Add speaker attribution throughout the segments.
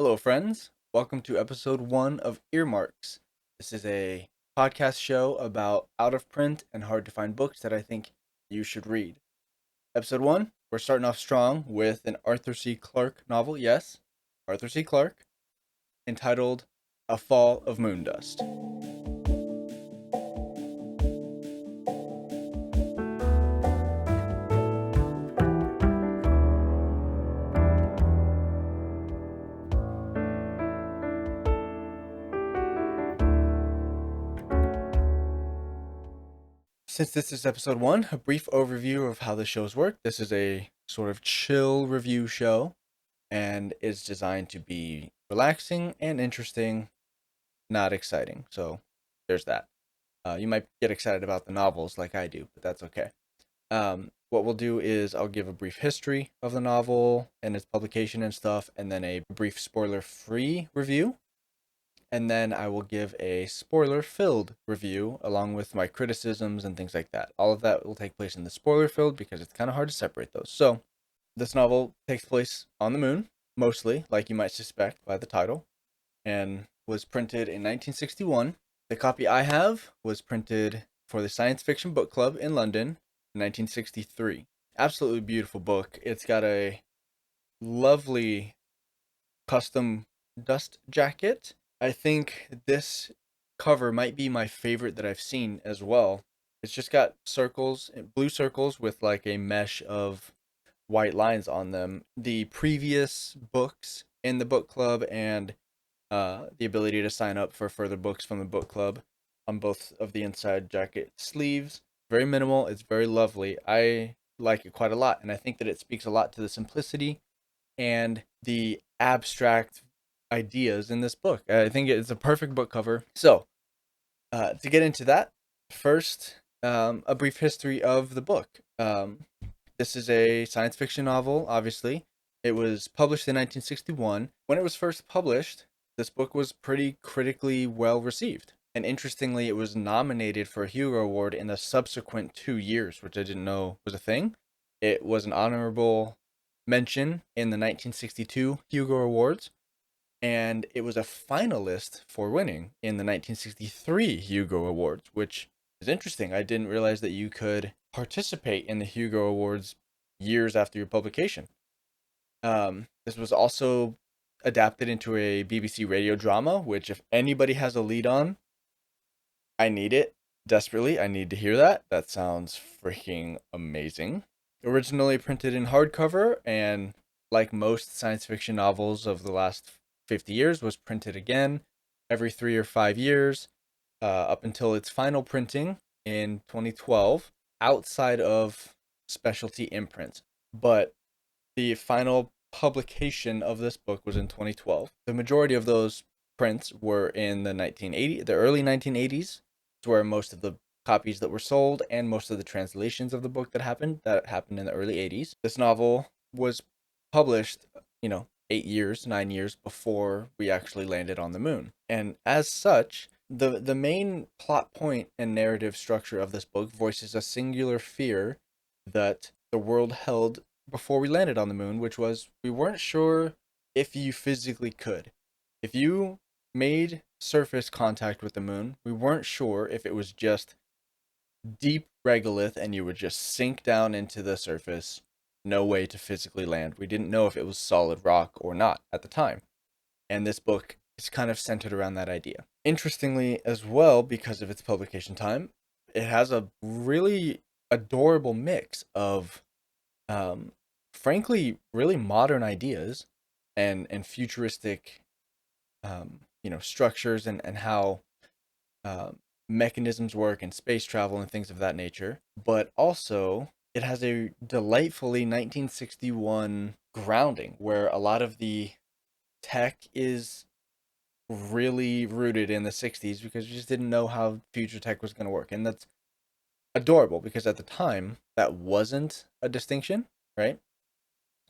Speaker 1: Hello, friends. Welcome to episode 1 of Earmarks. This is a podcast show about out of print and hard to find books that I think you should read. Episode 1, we're starting off strong with an Arthur C. Clarke novel. Yes, Arthur C. Clarke, entitled A Fall of Moondust. Since this is episode 1, a brief overview of how the shows work. This is a sort of chill review show and is designed to be relaxing and interesting, not exciting. So there's that. You might get excited about the novels like I do, but that's okay. What we'll do is I'll give a brief history of the novel and its publication and stuff, and then a brief spoiler-free review. And then I will give a spoiler-filled review along with my criticisms and things like that. All of that will take place in the spoiler-filled because it's kind of hard to separate those. So, this novel takes place on the moon, mostly, like you might suspect by the title, and was printed in 1961. The copy I have was printed for the Science Fiction Book Club in London in 1963. Absolutely beautiful book. It's got a lovely custom dust jacket. I think this cover might be my favorite that I've seen as well. It's just got circles, blue circles with like a mesh of white lines on them. The previous books in the book club and the ability to sign up for further books from the book club on both of the inside jacket sleeves. Very minimal. It's very lovely. I like it quite a lot, and I think that it speaks a lot to the simplicity and the abstract ideas in this book. I think it's a perfect book cover. So, to get into that, first, a brief history of the book. This is a science fiction novel, obviously. It was published in 1961. When it was first published, this book was pretty critically well received. And interestingly, it was nominated for a Hugo Award in the subsequent 2 years, which I didn't know was a thing. It was an honorable mention in the 1962 Hugo Awards, and it was a finalist for winning in the 1963 Hugo Awards, which is interesting. I didn't realize that you could participate in the Hugo Awards years after your publication. This was also adapted into a BBC radio drama, which, if anybody has a lead on, I need it desperately. I need to hear that. That sounds freaking amazing. Originally printed in hardcover, and like most science fiction novels of the last 50 years, was printed again every 3 or 5 years up until its final printing in 2012 outside of specialty imprints. But the final publication of this book was in 2012. The majority of those prints were in the early 1980s. It's where most of the copies that were sold and most of the translations of the book that happened in the early 80s. This novel was published, 8 years, 9 years before we actually landed on the moon. And as such, the main plot point and narrative structure of this book voices a singular fear that the world held before we landed on the moon, which was we weren't sure if you physically could. If you made surface contact with the moon, we weren't sure if it was just deep regolith and you would just sink down into the surface, no way to physically land. We didn't know if it was solid rock or not at the time. And this book is kind of centered around that idea. Interestingly, as well, because of its publication time, it has a really adorable mix of frankly really modern ideas and futuristic structures and how uh, mechanisms work and space travel and things of that nature, but also it has a delightfully 1961 grounding where a lot of the tech is really rooted in the 60s because we just didn't know how future tech was going to work. And that's adorable because at the time that wasn't a distinction, right?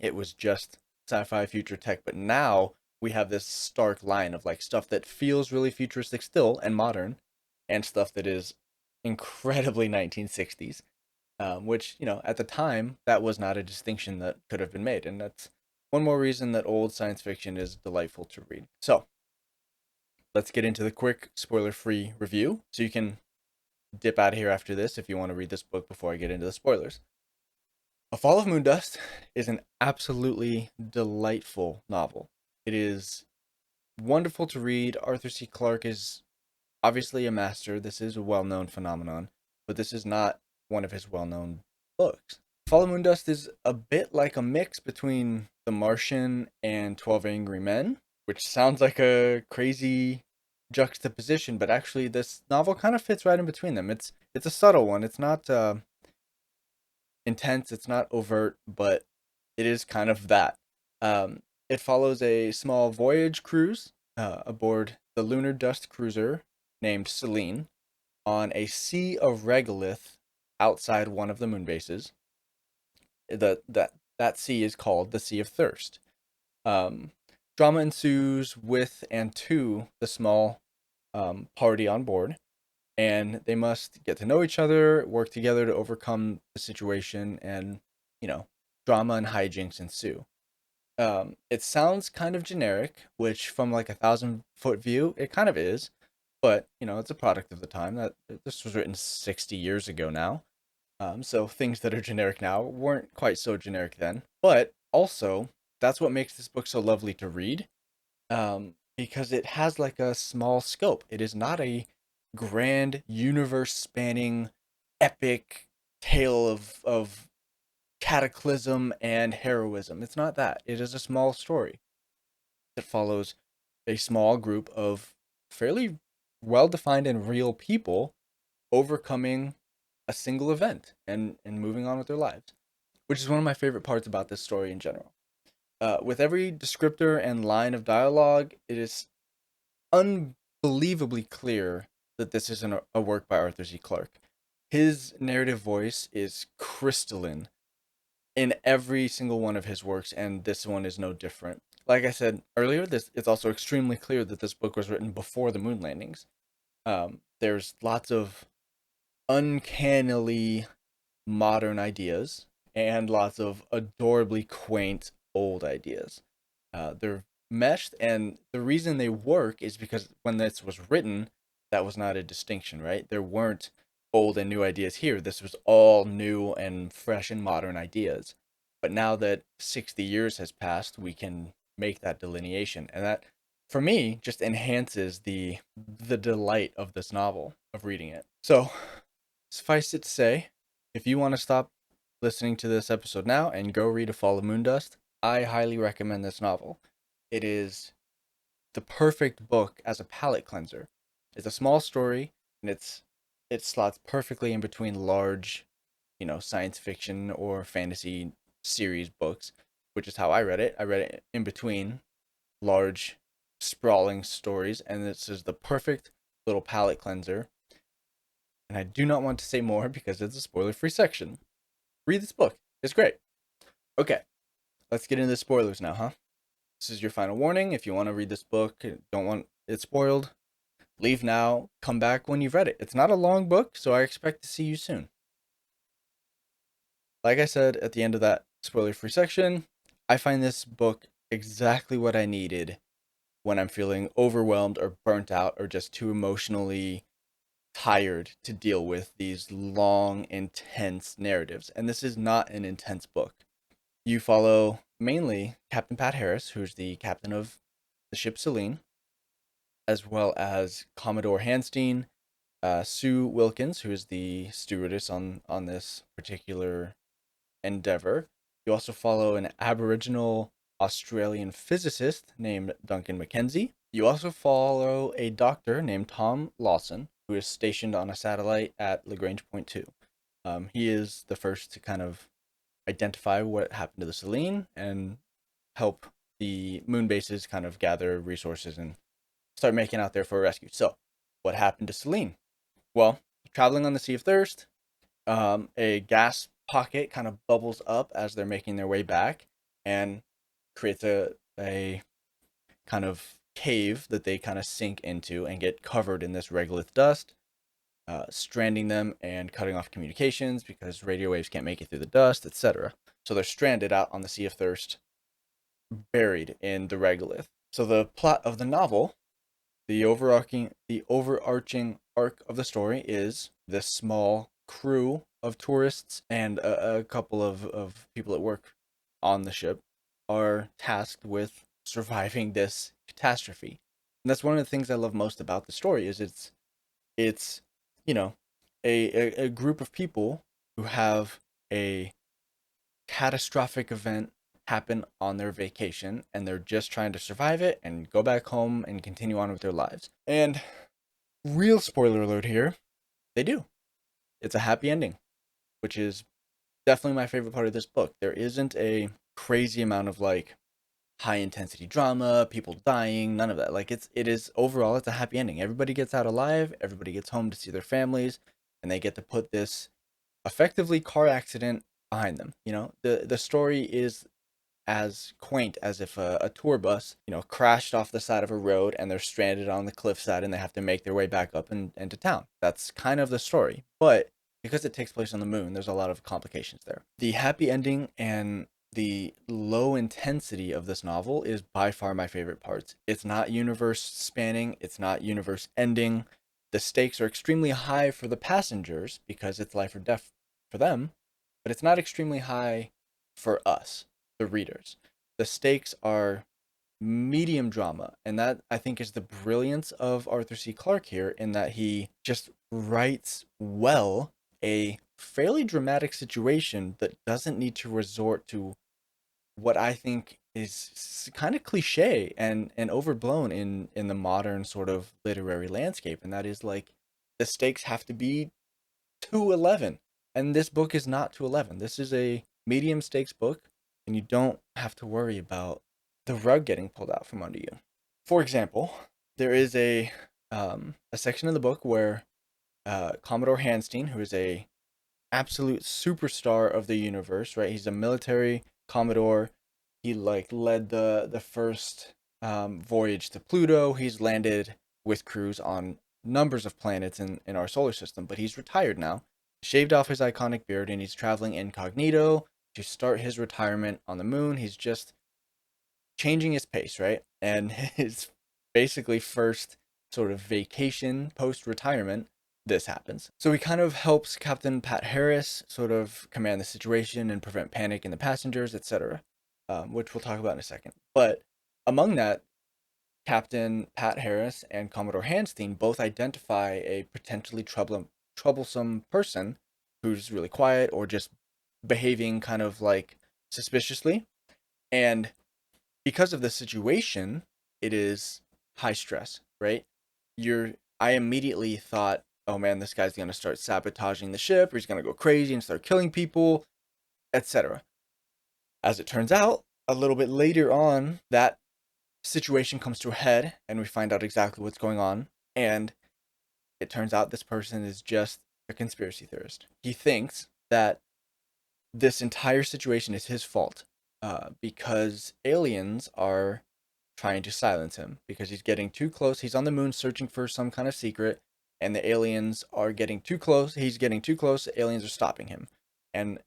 Speaker 1: It was just sci-fi future tech, but now we have this stark line of like stuff that feels really futuristic still and modern, and stuff that is incredibly 1960s. Which at the time that was not a distinction that could have been made, and that's one more reason that old science fiction is delightful to read. So, let's get into the quick spoiler-free review. So you can dip out of here after this if you want to read this book before I get into the spoilers. A Fall of Moondust is an absolutely delightful novel. It is wonderful to read. Arthur C. Clarke is obviously a master. This is a well-known phenomenon, but this is not one of his well-known books. Fall of Moondust is a bit like a mix between The Martian and 12 Angry Men, which sounds like a crazy juxtaposition, but actually this novel kind of fits right in between them. It's a subtle one. It's not intense, it's not overt, but it is kind of that. It follows a small voyage cruise aboard the lunar dust cruiser named Selene on a sea of regolith outside one of the moon bases. That sea is called the Sea of Thirst. Um, Drama ensues with and to the small party on board, and they must get to know each other, work together to overcome the situation, and you know, drama and hijinks ensue. It sounds kind of generic, which from like 1,000 foot view, it kind of is, but it's a product of the time. That this was written 60 years ago now. So things that are generic now weren't quite so generic then. But also, that's what makes this book so lovely to read. Because it has like a small scope. It is not a grand universe spanning epic tale of cataclysm and heroism. It's not that. It is a small story that follows a small group of fairly well defined and real people overcoming a single event and moving on with their lives, which is one of my favorite parts about this story in general. With every descriptor and line of dialogue, it is unbelievably clear that this isn't a work by Arthur C. Clarke. His narrative voice is crystalline in every single one of his works, and this one is no different. Like I said earlier, this it's also extremely clear that this book was written before the moon landings. There's lots of uncannily modern ideas and lots of adorably quaint old ideas. They're meshed, and the reason they work is because when this was written, that was not a distinction, right? There weren't old and new ideas here. This was all new and fresh and modern ideas. But now that 60 years has passed, we can make that delineation, and that, for me, just enhances the delight of this novel of reading it. So, suffice it to say, if you want to stop listening to this episode now and go read A Fall of Moondust, I highly recommend this novel. It is the perfect book as a palate cleanser. It's a small story, and it slots perfectly in between large, science fiction or fantasy series books, which is how I read it. I read it in between large, sprawling stories, and this is the perfect little palate cleanser. And I do not want to say more because it's a spoiler-free section. Read this book. It's great. Okay, let's get into the spoilers now, huh? This is your final warning. If you want to read this book, don't want it spoiled, leave now, come back when you've read it. It's not a long book, so I expect to see you soon. Like I said at the end of that spoiler-free section, I find this book exactly what I needed when I'm feeling overwhelmed or burnt out or just too emotionally tired to deal with these long, intense narratives. And this is not an intense book. You follow mainly Captain Pat Harris, who's the captain of the ship Selene, as well as Commodore Hanstein, Sue Wilkins, who is the stewardess on this particular endeavor. You also follow an Aboriginal Australian physicist named Duncan Mackenzie. You also follow a doctor named Tom Lawson, who is stationed on a satellite at Lagrange Point 2. He is the first to kind of identify what happened to the Selene and help the moon bases kind of gather resources and start making out there for a rescue. So, what happened to Selene? Well, traveling on the Sea of Thirst, a gas pocket kind of bubbles up as they're making their way back and creates a kind of cave that they kind of sink into and get covered in this regolith dust, stranding them and cutting off communications because radio waves can't make it through the dust, etc. So they're stranded out on the Sea of Thirst buried in the regolith. So the plot of the novel, the overarching arc of the story is this small crew of tourists and a couple of people that work on the ship are tasked with surviving this catastrophe. And that's one of the things I love most about the story is it's you know a group of people who have a catastrophic event happen on their vacation and they're just trying to survive it and go back home and continue on with their lives. And real spoiler alert here, they do. It's a happy ending, which is definitely my favorite part of this book. There isn't a crazy amount of like high intensity drama, people dying, none of that. Like it is overall it's a happy ending. Everybody gets out alive, everybody gets home to see their families, and they get to put this effectively car accident behind them. The story is as quaint as if a tour bus, crashed off the side of a road and they're stranded on the cliffside and they have to make their way back up into town. That's kind of the story. But because it takes place on the moon, there's a lot of complications there. The happy ending and the low intensity of this novel is by far my favorite parts. It's not universe spanning, it's not universe ending. The stakes are extremely high for the passengers because it's life or death for them, but it's not extremely high for us, the readers. The stakes are medium drama, and that I think is the brilliance of Arthur C. Clarke here in that he just writes well a fairly dramatic situation that doesn't need to resort to what I think is kind of cliche and overblown in the modern sort of literary landscape, and that is like the stakes have to be 211. And this book is not 211. This is a medium stakes book, and you don't have to worry about the rug getting pulled out from under you. For example, there is a section in the book where Commodore Hanstein, who is a absolute superstar of the universe, right? He's a military commodore. He like led the first voyage to Pluto. He's landed with crews on numbers of planets in our solar system, but he's retired now. Shaved off his iconic beard and he's traveling incognito to start his retirement on the moon. He's just changing his pace, right? And his basically first sort of vacation post retirement, this happens. So he kind of helps Captain Pat Harris sort of command the situation and prevent panic in the passengers, etc., which we'll talk about in a second. But among that, Captain Pat Harris and Commodore Hanstein both identify a potentially troublesome person who's really quiet or just behaving kind of like suspiciously. And because of the situation, it is high stress, right? I immediately thought, oh man, this guy's gonna start sabotaging the ship, or he's gonna go crazy and start killing people, etc. As it turns out, a little bit later on, that situation comes to a head, and we find out exactly what's going on. And it turns out this person is just a conspiracy theorist. He thinks that this entire situation is his fault because aliens are trying to silence him because he's getting too close. He's on the moon searching for some kind of secret, and the aliens are getting too close. He's getting too close. The aliens are stopping him. And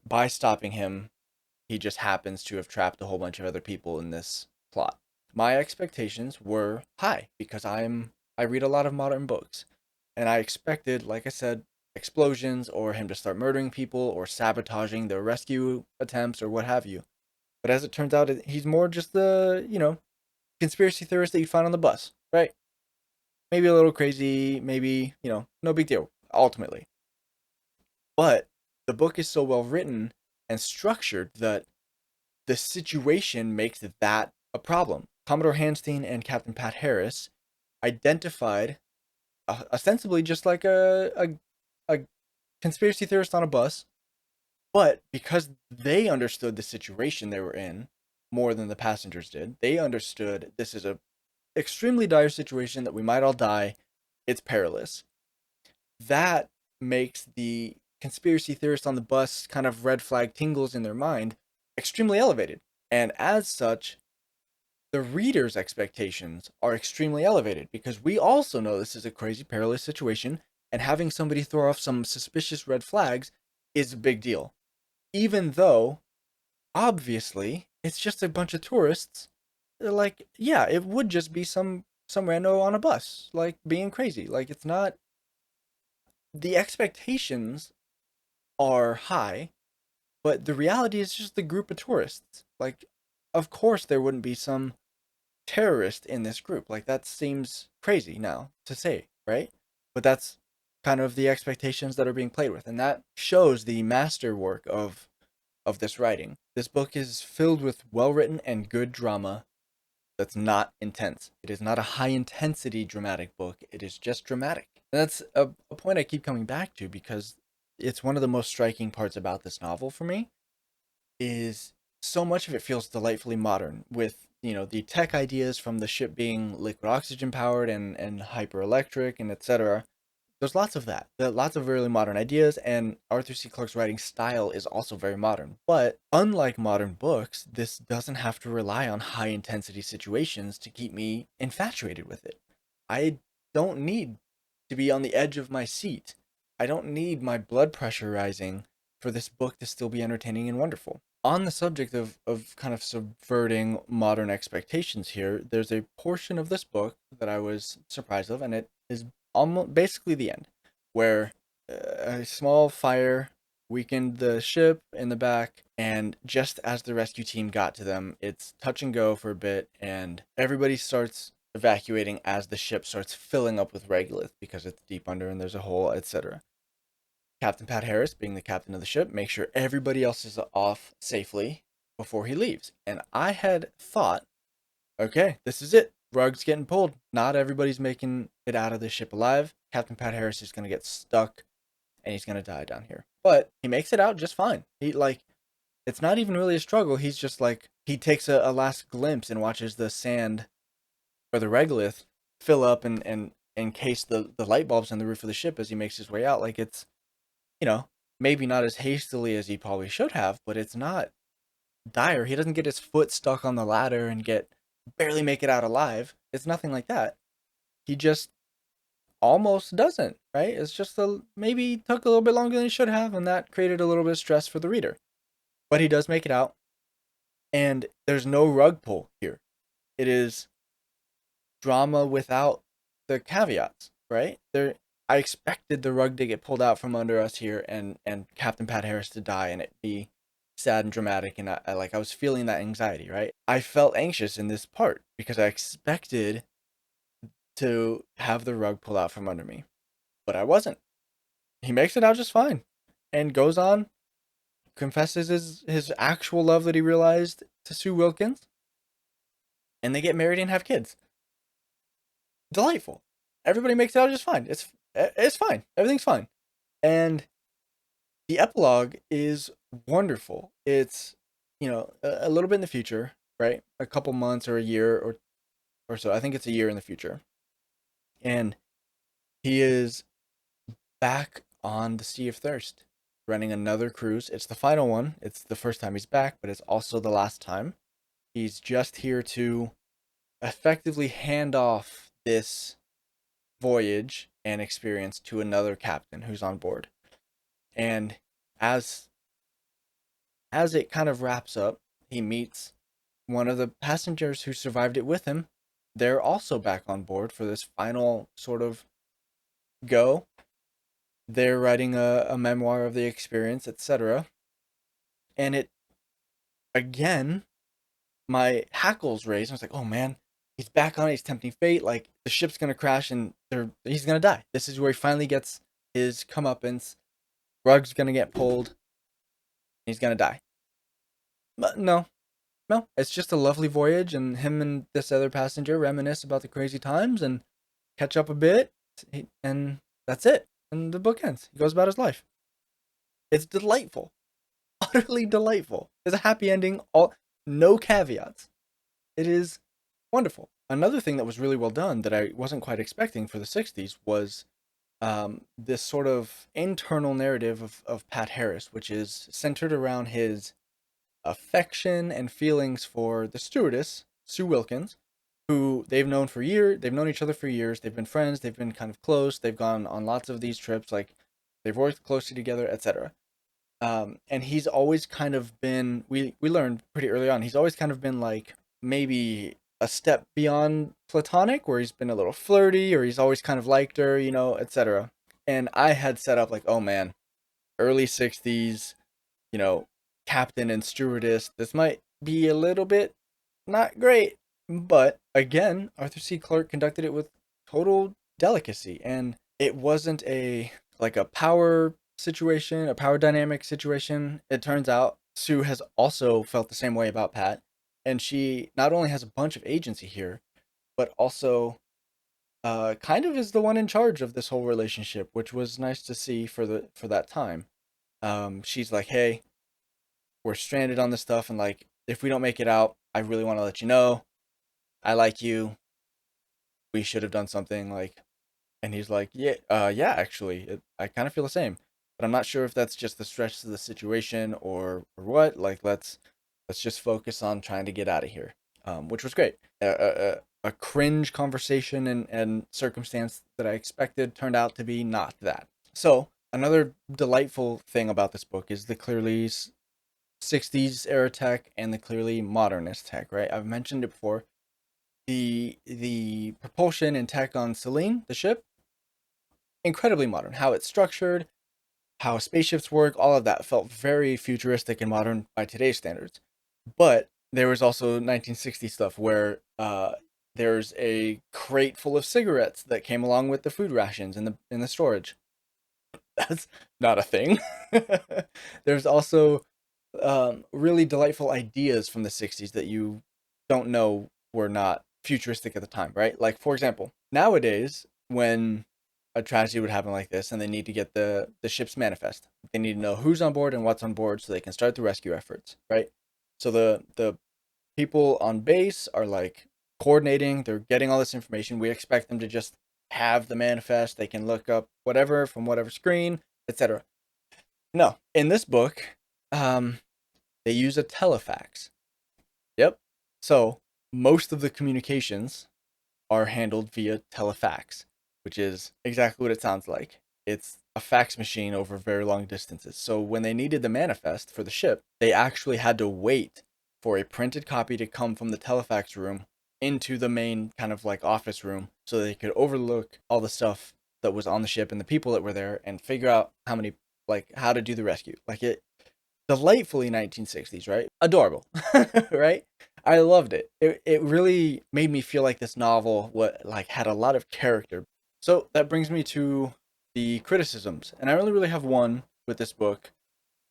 Speaker 1: by stopping him, he just happens to have trapped a whole bunch of other people in this plot. My expectations were high because I read a lot of modern books, and I expected, like I said, explosions or him to start murdering people or sabotaging their rescue attempts or what have you. But as it turns out, he's more just the, conspiracy theorist that you find on the bus, right? Maybe a little crazy, maybe, no big deal, ultimately. But the book is so well written and structured that the situation makes that a problem. Commodore Hanstein and Captain Pat Harris identified ostensibly just like a conspiracy theorist on a bus, but because they understood the situation they were in more than the passengers did, they understood this is a extremely dire situation that we might all die. It's perilous. That makes the conspiracy theorist on the bus kind of red flag tingles in their mind extremely elevated. And as such, the reader's expectations are extremely elevated because we also know this is a crazy, perilous situation, and having somebody throw off some suspicious red flags is a big deal. Even though, obviously, it's just a bunch of tourists. Like, yeah, it would just be some rando on a bus, like being crazy. Like, it's not, the expectations are high, but the reality is just a group of tourists. Like, of course there wouldn't be some terrorist in this group. Like, that seems crazy now to say, right? But that's kind of the expectations that are being played with, and that shows the masterwork of this writing. This book is filled with well written and good drama that's not intense. It is not a high intensity dramatic book. It is just dramatic. And that's a point I keep coming back to because it's one of the most striking parts about this novel for me is so much of it feels delightfully modern with, the tech ideas from the ship being liquid oxygen powered and hyper electric and etc. There's lots of that. Lots of really modern ideas, and Arthur C. Clarke's writing style is also very modern. But unlike modern books, this doesn't have to rely on high intensity situations to keep me infatuated with it. I don't need to be on the edge of my seat. I don't need my blood pressure rising for this book to still be entertaining and wonderful. On the subject of kind of subverting modern expectations here, there's a portion of this book that I was surprised of, and it is almost basically the end, where a small fire weakened the ship in the back, and just as the rescue team got to them, it's touch and go for a bit, and everybody starts evacuating as the ship starts filling up with regolith because it's deep under and there's a hole, etc. Captain Pat Harris, being the captain of the ship, makes sure everybody else is off safely before he leaves. And I had thought, okay, this is it. Rug's getting pulled. Not everybody's making it out of this ship alive. Captain Pat Harris is going to get stuck and he's going to die down here. But he makes it out just fine. It's not even really a struggle. He's just like, he takes a last glimpse and watches the sand or the regolith fill up and encase the light bulbs on the roof of the ship as he makes his way out. Like, it's, you know, maybe not as hastily as he probably should have, but it's not dire. He doesn't get his foot stuck on the ladder and barely make it out alive. It's nothing like that. He just almost doesn't, right? It's just maybe took a little bit longer than he should have, and that created a little bit of stress for the reader. But he does make it out, and there's no rug pull here. It is drama without the caveats, right? I expected the rug to get pulled out from under us here, and Captain Pat Harris to die, and it be sad and dramatic, and I was feeling that anxiety, right? I felt anxious in this part because I expected to have the rug pulled out from under me, but I wasn't. He makes it out just fine, and goes on, confesses his actual love that he realized to Sue Wilkins, and they get married and have kids. Delightful. Everybody makes it out just fine. It's fine. Everything's fine. And the epilogue is wonderful. It's, a little bit in the future, right? A couple months or a year or so. I think it's a year in the future. And he is back on the Sea of Thirst, running another cruise. It's the final one. It's the first time he's back, but it's also the last time. He's just here to effectively hand off this voyage and experience to another captain who's on board. And as it kind of wraps up, he meets one of the passengers who survived it with him. They're also back on board for this final sort of go. They're writing a memoir of the experience, etc. And it, again, my hackles raised. I was like, oh man, he's back on it. He's tempting fate. Like, the ship's going to crash and he's going to die. This is where he finally gets his comeuppance. Rug's going to get pulled. He's going to die. But no, it's just a lovely voyage, and him and this other passenger reminisce about the crazy times and catch up a bit, and that's it. And the book ends. He goes about his life. It's delightful, utterly delightful. It's a happy ending. No caveats. It is wonderful. Another thing that was really well done that I wasn't quite expecting for the '60s was this sort of internal narrative of Pat Harris, which is centered around his affection and feelings for the stewardess, Sue Wilkins, who they've known for years. They've known each other for years. They've been friends. They've been kind of close. They've gone on lots of these trips. Like, they've worked closely together, etc. And he's always kind of been, we learned pretty early on, he's always kind of been like maybe a step beyond platonic, where he's been a little flirty, or he's always kind of liked her, etc. And I had set up like, oh man, early 60s, you know, captain and stewardess, this might be a little bit not great. But again, Arthur C. Clarke conducted it with total delicacy, and it wasn't a like a power situation, a power dynamic situation. It turns out Sue has also felt the same way about Pat, and she not only has a bunch of agency here, but also kind of is the one in charge of this whole relationship, which was nice to see for that time. She's like, "Hey, we're stranded on this stuff, and like, if we don't make it out, I really want to let you know I like you. We should have done something." Like, and he's like, "Yeah, yeah, actually, I kind of feel the same, but I'm not sure if that's just the stress of the situation or what. Like, let's just focus on trying to get out of here," which was great. A cringe conversation and circumstance that I expected turned out to be not that. So another delightful thing about this book is the clearly 60s era tech and the clearly modernist tech. Right, I've mentioned it before. The propulsion and tech on Selene, the ship, incredibly modern. How it's structured, how spaceships work, all of that felt very futuristic and modern by today's standards. But there was also 1960s stuff where there's a crate full of cigarettes that came along with the food rations in the storage. That's not a thing. There's also really delightful ideas from the 60s that you don't know were not futuristic at the time, right? Like, for example, nowadays, when a tragedy would happen like this and they need to get the ship's manifest, they need to know who's on board and what's on board so they can start the rescue efforts, right? So the people on base are like coordinating, they're getting all this information. We expect them to just have the manifest, they can look up whatever from whatever screen, etc. No, in this book, um, they use a telefax. Yep. So most of the communications are handled via telefax, which is exactly what it sounds like. It's a fax machine over very long distances. So when they needed the manifest for the ship, they actually had to wait for a printed copy to come from the telefax room into the main kind of like office room so they could overlook all the stuff that was on the ship and the people that were there and figure out how to do the rescue. Like, it delightfully 1960s, right? Adorable, right? I loved it. It really made me feel like this novel had a lot of character. So that brings me to the criticisms, and I only really have one with this book,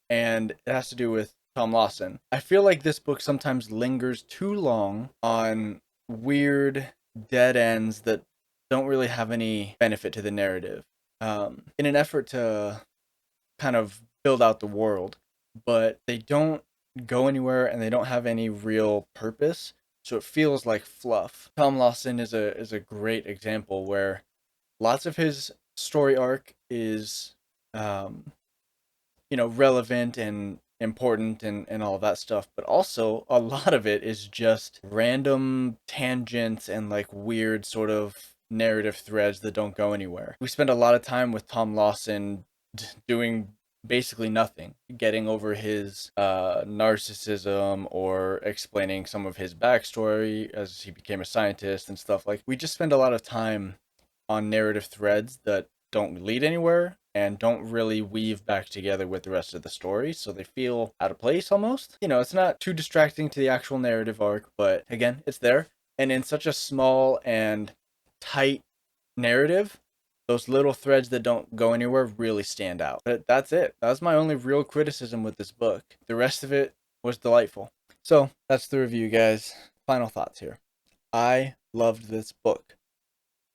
Speaker 1: and it has to do with Tom Lawson. I feel like this book sometimes lingers too long on weird dead ends that don't really have any benefit to the narrative. In an effort to kind of build out the world, but they don't go anywhere and they don't have any real purpose. So it feels like fluff. Tom Lawson is a great example where lots of his story arc is um, relevant and important and all of that stuff, but also a lot of it is just random tangents and like weird sort of narrative threads that don't go anywhere. We spend a lot of time with Tom Lawson doing basically nothing, getting over his narcissism or explaining some of his backstory as he became a scientist and stuff. Like, we just spend a lot of time on narrative threads that don't lead anywhere and don't really weave back together with the rest of the story, so they feel out of place almost. It's not too distracting to the actual narrative arc, but again, it's there. And in such a small and tight narrative, those little threads that don't go anywhere really stand out. But that's it. That was my only real criticism with this book. The rest of it was delightful. So that's the review, guys. Final thoughts here. I loved this book.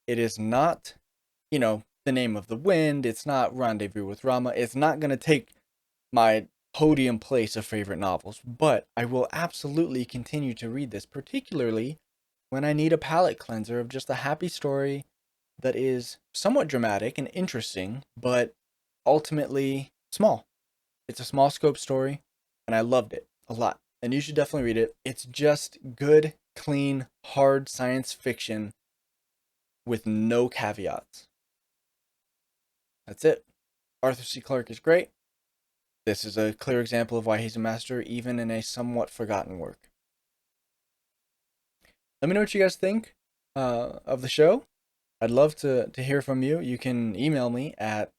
Speaker 1: It is not, The Name of the Wind. It's not Rendezvous with Rama. It's not going to take my podium place of favorite novels, but I will absolutely continue to read this, particularly when I need a palate cleanser of just a happy story that is somewhat dramatic and interesting, but ultimately small. It's a small scope story, and I loved it a lot. And you should definitely read it. It's just good, clean, hard science fiction with no caveats. That's it. Arthur C. Clarke is great. This is a clear example of why he's a master, even in a somewhat forgotten work. Let me know what you guys think of the show. I'd love to hear from you. You can email me at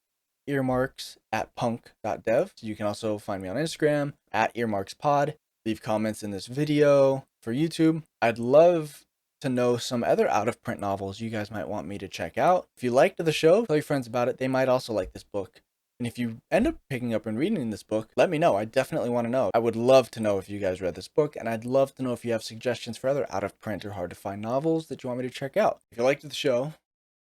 Speaker 1: earmarks@punk.dev. You can also find me on Instagram at earmarkspod. Leave comments in this video for YouTube. I'd love to know some other out of print novels you guys might want me to check out. If you liked the show, tell your friends about it. They might also like this book. And if you end up picking up and reading this book, let me know. I definitely want to know. I would love to know if you guys read this book, and I'd love to know if you have suggestions for other out of print or hard to find novels that you want me to check out. If you liked the show,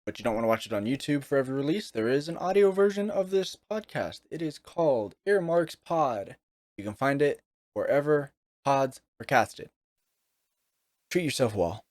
Speaker 1: but you don't want to watch it on YouTube for every release, there is an audio version of this podcast. It is called Earmarks Pod. You can find it wherever pods are casted. Treat yourself well.